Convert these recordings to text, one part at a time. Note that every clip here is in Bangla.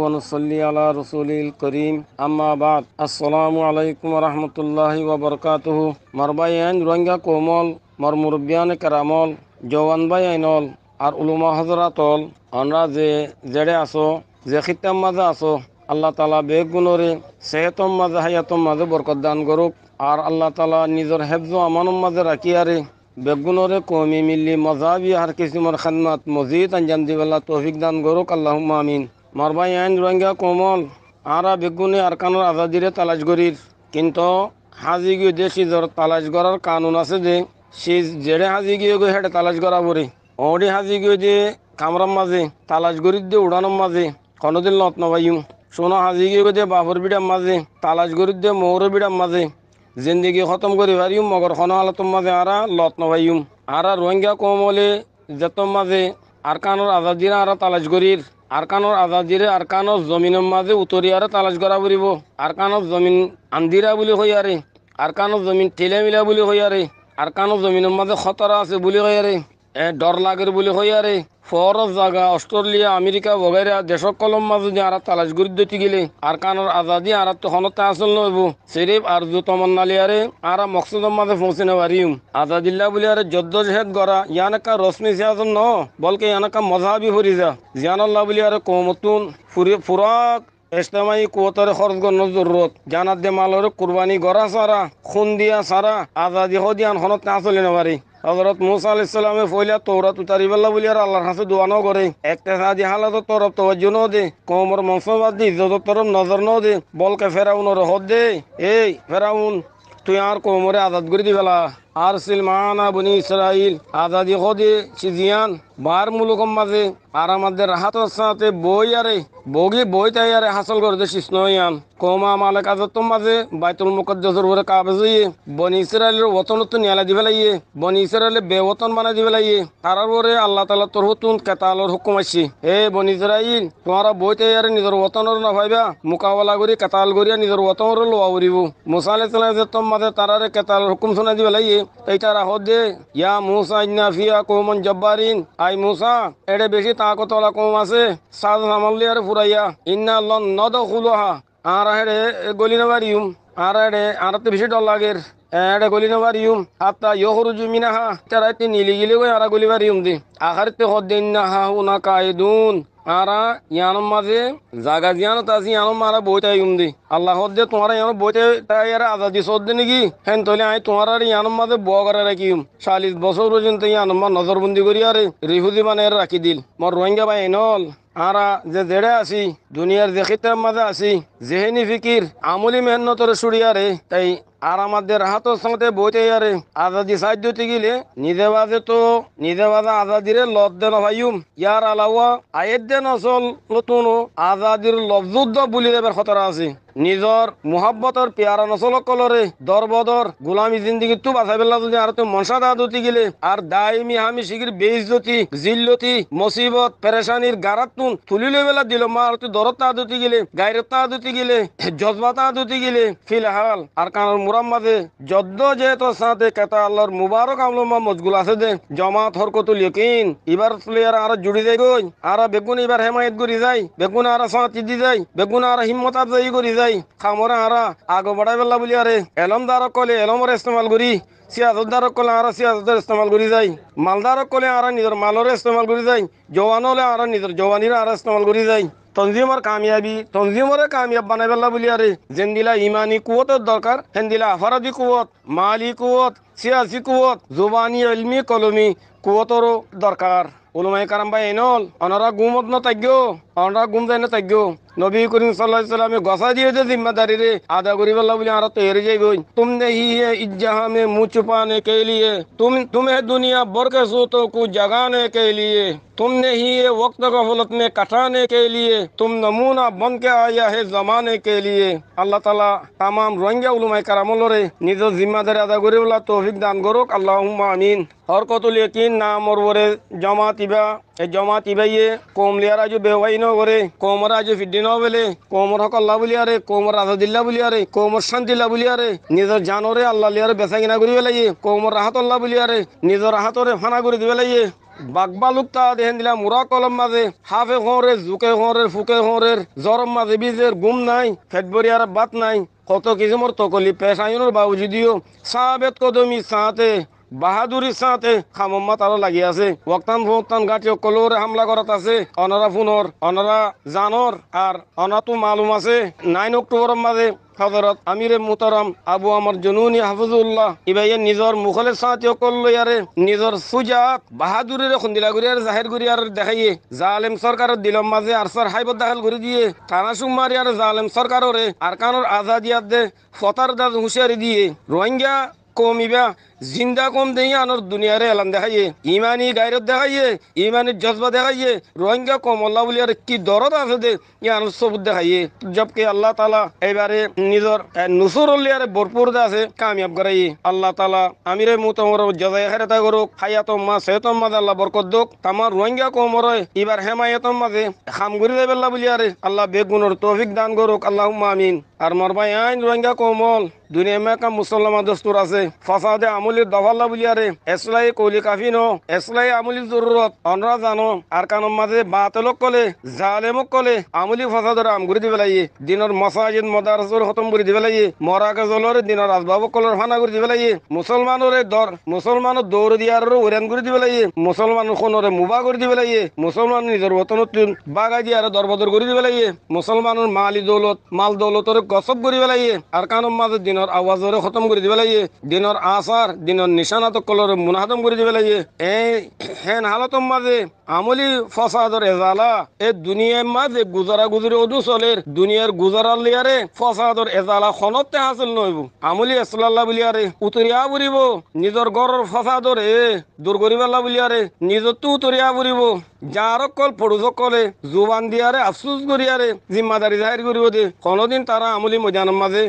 ونصلي على رسول الكريم أما بعد السلام عليكم ورحمة الله وبركاته مربيان رنگا کومل مرمربیان کرامل جوان বাইনল আর উলুমা হযরাতল আমরা জেড়ে আসো যে খিতাম মাঝে আসো আল্লাহ তাআলা বেগুনরে সেহতম মাঝে হায়াতম মাঝে বরকত দান করুক আর আল্লাহ তাআলা নিজের হেফজ ও আমানত মাঝে রাখিয়ারে বেগুনরে কওমি মিল্লি মজাবি আর কিসিমর খিদমত মজিদ আঞ্জাম দিবেলা তৌফিক দান করুক আল্লাহুম্মা আমিন মারবায়ান রোহিঙ্গা কোমল আরা বেগুনে আরকানোর আজাদিরে তালাশ করির কিন্তু হাজি গিয়ে দেশি জোর তালাশ করার কানুন আছে যে সে জেড়ে হাজি গিয়ে গো হেঁটে তালাশ করা পরে ওডি হাজি গিয়ে যে কামরার মাঝে তালাশ করির দিয়ে উড়ানোর মাঝে কোনোদিন লত নবাইম সোনা হাজি গিয়ে যে বাবর বিড়ার মাঝে তালাশ করির দিয়ে মৌর বিড়ার মাঝে জিন্দগি খতম করি পারিম মগর খন আলতম মাঝে আরা লত নবাইম আরা রোহিঙ্গা কোমলে যেতম মাঝে আরকানোর আজাদিরা আরা তালাশ করির আরকানোর আজাদিরে আরকানোর জমিনের মাঝে উতরিয়ারে তালাশ করা পড়িব আরকানোর জমিন আন্দিরা বলে হইয়ারে আরকানোর জমিন ঠেলেমিলা বলে হইয়ারে আরকানোর জমিনের মাঝে খতরা আছে বলে হইয়ারে ডর লাগের বলে হইয়ারে ফরজ জায়গা অস্ট্রেলিয়া আমেরিকা বগেরা দেশক কলম মাঝে যে আরা তালাশ করি দিতে গেলে আরকানোর আজাদি আর তো হনতে আসল নইব সিরিফ আর জু তমন্নালিয়ারে আরা মকসুদের মাঝে পৌঁছে নেবারিম আজাদিল্লা বলে আরে জদ্দজহেদ গড়া ইয়ানকা রশ্মি সিয়াজন ন বলকে ইয়ানকা মজাবি হরি যা জিয়ানাল্লাহ বলে আরে কৌমতুন ফুরাক ইজতেমাই কুয়াতরে খরচ করার জরুরত জানাত দে মালরে কুরবানি গড়া সারা খুন দিয়া সারা আজাদি হদিয়ান হনত না চলে নেবারি হযরত মুসা আলাইহিস সালামে ফইলা তওরাত উতারিবাল্লাহ বলি আর আল্লাহর কাছে দোয়া ন করে ইকতিসাদি হালাত তরফ তাওয়াজ্জু ন দে কওমর মনসবাদ দি ইজ্জত তরফ নজর ন দে বলকে ফেরাউনের হদ দে এই ফেরাউন তুই আর কওমরে আজাদ করে দিবেলা আর সিলমানা বনি ইসরাইল আজাদি হদে সিজিয়ান বার মুলুকম মাঝে আর আমাদের রাহাতের সাথে বই আরে বই তাই আরে হাসল করে দেশিস নয়ান কমা মালিক আজতম মাঝে বাইতুল মুকদ্দাসের উপরে কাবেজ হইয়ে বনি ইসরাইলের ওতন তো নিয়ালা দিবে লাইয়ে বনি ইসরাইলে বেওতন বানাই দিবে লাইয়ে তারার পরে আল্লাহ তাআলা তোর হতুন কেতালর হুকুম আসছে হে বনি ইসরাইল তোমারা বই তাই আরে নিজের ওতনর না ভাইবা মোকাবেলা করি কেতাল করিয়া নিজের ওতনর লোয়া করিব মুসা আলাইহিস সালাম মাঝে তারারে কেতালর হুকুম শোনা দিবে লাইয়ে এইটা রাহত দে ইয়া মুসা ইন্না ফিয়া কওমান জব্বারিন আই মুসা এড়ে বেশি তাকতলা কম আছে সাজ আমলি আর ফুরাইয়া ইন্না লন নদখুলুহা আর হেড়ে গলি নবারিউম আর হেড়ে আরতে বেশি ডর লাগের এড়ে গলি নবারিউম হাত্তা ইখরুজু মিনাহা তারাইতে নিলি গিলে গই আর গলি বারিউম দি আখারতে হদ্দিনহা হুনা কায়দুন আরা ইয়ানোর মাঝে জাগা জিয়ানো তাসি ইয়ানো মারা বইটাই দি আল্লাহ হদ্দে তোমার ইয়ানো বইতে তাই আর আজাদি সদ্দে নাকি হেন তলে আই তোমার আর ইয়ানোর মাঝে বয়া করে রাখিম 40 বছর পর্যন্ত ইয়ানোর মা নজরবন্দি করি আরে রিফুজি মানে রাখি দিল মোর রোহিঙ্গা ভাই নল আরা যে জেড়ে আছি দুনিয়ার যে খিতার মাঝে আছি জেহেনি ফিকির আমলি মেহনতরে সুড়িয়ারে তাই আর আমাদের হাতের সঙ্গে বইতে আরে আজাদি সাহায্য গেলে নিজে বাজে আজাদিরে লব দেন ভাইম ইয়ার আলাওয়া আয়ের দেন আসল নতুন আজাদির লবযুদ্ধ বুলি দেবার খতরা আছে নিজর মোহাব্বতর পেয়ারা নসল কলরে দরবদর গোলামি জিন্দিগি তু বাঁচাই পেলা যদি আর তো মনসা দাদতি গেলে আর দায়মি হামি শিগির বেইজ্জতি জিল্লতি মুসিবত পেরেশানির গারাতুন তুলি লই বেলা দিল মা আর তুই দরত দাদতি গেলে গায়রত দাদতি গেলে জজবা দাদতি গেলে ফিলহাল আর কানোর মুরাম মাঝে যদ্দ যেহেতু সাথে কেতা আল্লাহর মুবারক আমলমা মজগুল আছে দে জমাত হরকতুল ইয়াকিন এবার প্লেয়ার আর জুড়ি যাই গই আর বেগুন এবার হেমায়েত করি যাই বেগুন আর সাথী দি যাই বেগুন আর হিম্মত আফজাই করি যাই খামরা আরা আগো বাড়াই বেলা বলি আরে এলমদারক কলে এলমর ইস্তেমাল করি সিয়াজতদারক কলে আর সিয়াজতের ইস্তেমাল করি যাই মালদারক কলে আর নিজের মালর ইস্তেমাল করি যাই জওয়ান হলে আর নিজের জওয়ানির আর ইস্তেমাল করি যাই তনজিমর কামিয়াবি তনজিমরে কামিয়াব বানাই বেলা বলি আরে যেন দিলা ইমানি কুয়তের দরকার হেন দিলা আফারাদি কুয়ত মালি কুয়ত সিয়াসি কুয়ত জুবানি ইলমি কলমি কুয়তরও দরকার উলমায়ে কারাম ভাই এনল অনারা গুমত ন তাগ্যো অনারা গুম যায় না তাগ্যো নবী করিম সাল্লাল্লাহু আলাইহি সাল্লামে গসা দিয়ে যে জিম্মেদারি রে আদা করি বল্লা বলি আর তো এর যাই গই তুমনে হি है इस जहां में मुंह छुपाने के लिए तुम्हें दुनिया भर के सोतों को जगाने के लिए तुमने ही ये वक्त गफलत में कटाने के लिए तुम नमूना बन के आया है जमाने के लिए আল্লাহ তাআলা तमाम রোহিঙ্গা উলামায়ে কারামল রে নিজ জিম্মেদারি আদা করি বল্লা তৌফিক দান করুক আল্লাহুম্মা আমিন হরকতুল ইয়াকিন নাম ওরে জামাত ইবা এই জামাত ইবাইয়ে কওম লিয়ারা যে বেওয়াই ন করে কওমরা যে ফিদ্দিন বলে কওমর হক আল্লাহ বলি আরে কওমর আজাদিল্লাহ বলি আরে কওমর শান্তিল্লাহ বলি আরে নিজের জানরে আল্লাহ লিয়ারে বেচা কিনা করি বেলাইয়ে কওমর রাহাত আল্লাহ বলি আরে নিজের রাহাতরে ফানা করে দিবে লাইয়ে বাগবালুক তা দেখেন দিলাম মুরা কলম মাঝে হাফে হরে জুকে হরে ফুকে হরে জরম মাঝে বীজের গুম নাই ফেটবরি আর বাত নাই কত কিছু মোর তকলি পেশায়নের বাবুজি দিও সাবেত কদমি সাথে বাহাদুরির সাথে খামম্মা তারা লাগি আছে ওয়াক্তান ভোক্তান গাটি কলোরে হামলা করাত আছে অনারা ফুনর অনারা জানর আর অনাতু মালুম আছে 9 অক্টোবর মাঝে হযরত আমিরে মুহতারাম আবু আমর জুনুনি হাফিজুল্লাহ ইবাইয়ে নিজর মুখলে সাথে করলো ইয়ারে নিজর সুজাত বাহাদুরির খন্দিলা গুরিয়ার জাহির গুরিয়ার দেখাইয়ে জালেম সরকারের দিলম মাঝে আরসার হাইবত দাখিল করে দিয়ে থানা সুমারি আর জালেম সরকারের আরকানোর আজাদিয়াত দে ফতার দাদ হুঁশিয়ারি দিয়ে রোহিঙ্গা কমিবা জিন্দা কম দেই আনর দুনিয়ারে এলান দেখাইয়ে ইমানি গায়রত দেখাইয়ে ইমানি জজবা দেখাইয়ে রোহিঙ্গা কম আল্লাহ বলি আর কি দরদ আছে দে ইয়ানোর সবুত দেখাইয়ে জবকে আল্লাহ তালা এবারে নিজর নুসুর উল্লিয়ারে ভরপুর দে আছে কামিয়াব করাইয়ে আল্লাহ তালা আমিরে মুতমর জজাই হেরেতা করুক হায়াতম মা সেহতম মাঝে আল্লাহ বরকত দোক তামার রোহিঙ্গা কমর এবার হেমায়তম মাঝে খামগুড়ি দেবে আল্লাহ বলি আরে আল্লাহ বেগুনের তৌফিক দান করুক আল্লাহ আমিন আর মরবাই আইন রোহিঙ্গা কমল দুনিয়া মে কাম মুসলমান দস্তুর আছে ফাসাদে আমলির দফাল্লা বুলিয়ারে এসলাই কলি কাফি ন এসলাই আমলির জরুরত অনরা জানো আর কানম মাঝে বাতলক কলে জালেমক কলে আমলি ফাসাদর আমগুড়ি দিবে লাগিয়ে দিনের মসাজিদ মদারসর খতম করে দিবে লাগিয়ে মরাকে জলর দিনের আসবাবক কলর ফানা করে দিবে লাগিয়ে মুসলমানরে দর মুসলমানের দৌড় দিয়ার উড়ান করে দিবে লাগিয়ে মুসলমান খনরে মুবা করে দিবে লাগিয়ে মুসলমান নিজের বতনত বাগা দিয়ার দরবদর করে দিবে লাগিয়ে মুসলমানের মালি দৌলত মাল দৌলতরে গসব করিবে লাগিয়ে আর কানম মাঝে দিনের আওয়াজরে খতম করে দিবে লাগিয়ে দিনের আসার দিনের নিশানাত কলরে মুনাহাদম করে দিবে লাগিয়ে এই হেন হালতম মাঝে আমলি ফসাদর এজালা এ দুনিয়ার মাঝে গুজারা গুজরি অদু চলের দুনিয়ার গুজারার লিয়ারে ফসাদর এজালা খনতে হাসিল নইব আমলি এসলাল্লাহ বলিয়ারে উতরিয়া বুড়িব নিজর ঘরের ফসাদর দূর করিবাল্লা বলিয়ারে নিজর তো উতরিয়া বুড়িব যার কল পড়ুজ কলে জুবান দিয়ারে আফসুস করিয়ারে জিম্মাদারি জাহির করিব দে কোনদিন তারা আমলি ময়দানের মাঝে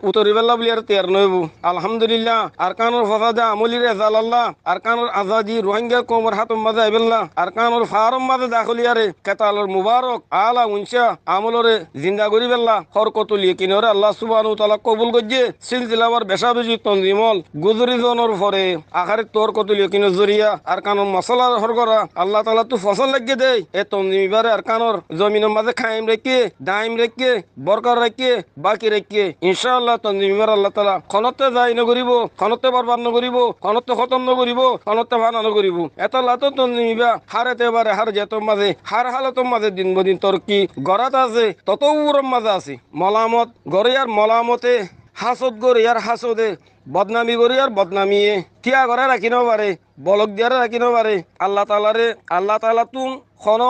উতরিবাল্লা বলিয়ারে তেয়ার নইব আলহামদুলিল্লাহ আরকানুর ফসাদে আমলির এজালাল্লাহ আরকানুর আজাদি রোহিঙ্গা কোমর হাতম মাঝে আইবেল্লাহ আরকানুর ফারম মাঝে দাখলিয়ারে কেতালর মুবারক আলা উনসা আমলরে জিন্দা করিবেল্লাহ হরকতুল ইকিনরে আল্লাহ সুবহানাহু ওয়া তাআলা কবুল গজ্জে সিলসিলাবার বেশাবেজি তনজিমল গুজরি জনের পরে আখারে তোর কতুল ইকিনের জরিয়া আরকানুর মাসালার হরগরা আল্লাহ তাআলা তো ফসল লাগিয়ে দেয় এ তনজিমিবারে আরকানুর জমিনের মাঝে খাইম রেখে দাইম রেখে বরকর রেখে বাকি রেখে ইনশাআল্লাহ তনজিমিবার আল্লাহ তাআলা খনতে যাই নগরিব খনতে বরবাদ নগরিব খনতে খতম নগরিব খনতে ভানা নগরিব এত লাতো তনজিমিবা হারেতে এবারে হার যেতম মাঝে হার হালতম মাঝে দিন বদিন তোর কি গড়াত আছে তত উরম মাঝে আছে মলামত গড়ে আর মলামতে হাসদ গড়ে আর হাসদে বদনামি গড়ে আর বদনামিয়ে টিয়া ঘরে রাখি পারে বলক দিয়ারে রাখি পারে আল্লাহ তালা তুম খন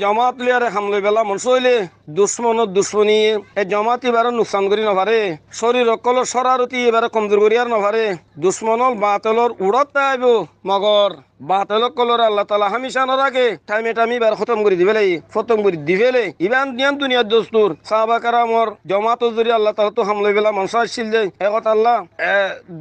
জমাত লিয়ারে হামলে বেলা মনসইলে দুশ্মনত দুশ্মনী এই জমাত এবারে নুকসান করি নভারে শরীর অকল সরারতি এবারে কমজোর করি আর নভারে দুশ্মনল বাতলর উড়ত আইব মগর বাতলক কলর আল্লাহ তালা হামিশা নরাকে টাইমে টাইমে এবার খতম করে দিবেলে খতম করে দিবেলে ইবান দিয়ান দুনিয়ার দস্তুর সাহাবা কারামর জমাত জরি আল্লাহ তালা তো হামলে বেলা মনসা আসছিল যে একত আল্লাহ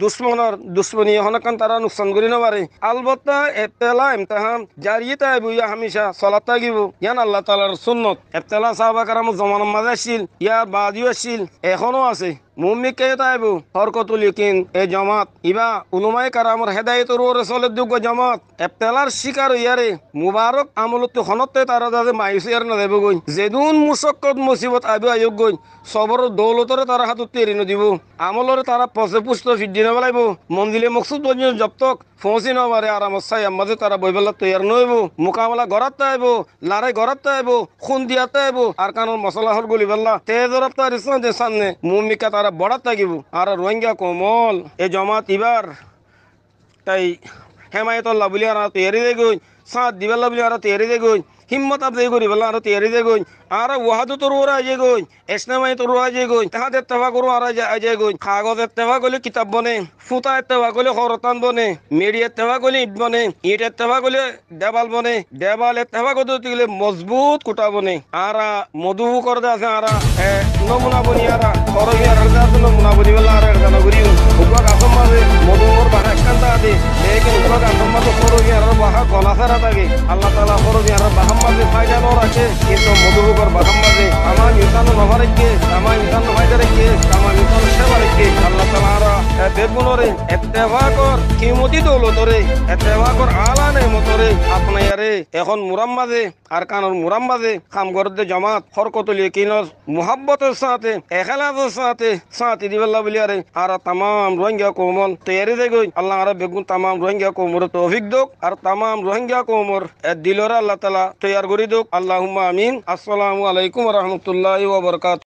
দুশ্মনর দুশ্মনী হনকান তারা নুকসান করি নভারে আলবত্তা এবতেলা ইমতিহান জারিয়ে আইব ইয়া হামিশা সলাত থাকিব ইয়ান আল্লাহ তালার সুন্নত এবতেলা সাহাবা কারামর জমানার মাঝে আসছিল ইয়ার বাদিও আসছিল এখনো আছে মুমিক কে তাইব হরকতুল ইকিন এ জমাত ইবা উলুমায়ে কারামর হেদায়েতর রাসূলের যোগ্য জমাত এবতেলার শিকার ইয়ারে মুবারক আমলত খনতে তারা দাদে মাইসিয়ার না দেব গই যেদুন মুশক্কত মুসিবত আইব আয়োগ গই সবর দৌলতরে তারা হাতত তেরি নদিব আমলরে তারা পসে পুষ্ট ফিডি না বলাইব মন্দিলে মকসুদ পর্যন্ত জবতক ফৌসি নবারে আরামত সাই আমাদের তারা বইবেলা তৈয়ার নইব মোকাবেলা গড়াত আইব লড়াই গড়াত আইব খুন দিয়াতে আইব আর কানোর মশলা হল গলি বেল্লা তেজরত তার ইসলাম সামনে মুমিকা তারা বড়াত থাকিব আর রোহিঙ্গা কোমল এ জমাত ইবার তাই হেমায়তুল্লাহ বলি আর তৈয়ারি দে গই সাত দিবেল্লা বলি আর তৈয়ারি দে গই হিম্মত আপ দে করি বেলা আর তৈয়ারি দে গই আর ওয়াহাদু তোর ওরা আজে গই এসনামাই তোর আজে গই তাহাতে তেফা করু আর আজে গই কাগজ তেফা করলে কিতাব বনে ফুতা তেফা করলে খরতান বনে মেডিয়া তেফা করলে ইট বনে ইট তেফা করলে দেবাল বনে দেবাল তেফা করতে গেলে মজবুত কুটা বনে আর মধু করতে আছে আর নমুনা বনি আর করবি আর নমুনা বনি বেলা আর জানা করি উপর আসম মাঝে মধুর বাহা একান্ত আদি লেকিন উপর আসম মাঝে করবি আর বাহা গলা সারা থাকে আল্লাহ তাআলা করবি আর বাহাম মাঝে ফায়দা ন রাখে কিন্তু মধু বাহাম মাঝে আমার ইনসান নভারেকে আমার ইনসান ফায়দা রেখে আমার ইনসান সেবা রেখে আল্লাহ তাআলা বেগুনরে ইত্তেফাকর কিমতি দৌলতরে ইত্তেফাকর আলা নেমতরে আপনি আরে এখন মুরাম্মাদে আর কানোর মুরাম্মাদে খাম গরদে জামাত হরকতলি কিনস মুহাব্বতের সাথে এখলাসের সাথে সাথে দিবেল্লা বলি আরে আর তামাম রোহিঙ্গা কোমল তৈরি দে গই আল্লাহ আর বেগুন তামাম রোহিঙ্গা কোমর তৌফিক দোক আর তামাম রোহিঙ্গা কোমর দিলরা আল্লাহ তাআলা তৈয়ার করি দোক আল্লাহুম্মা আমিন। আসসালামু আলাইকুম ওয়া রাহমাতুল্লাহি ওয়া বারাকাতুহু।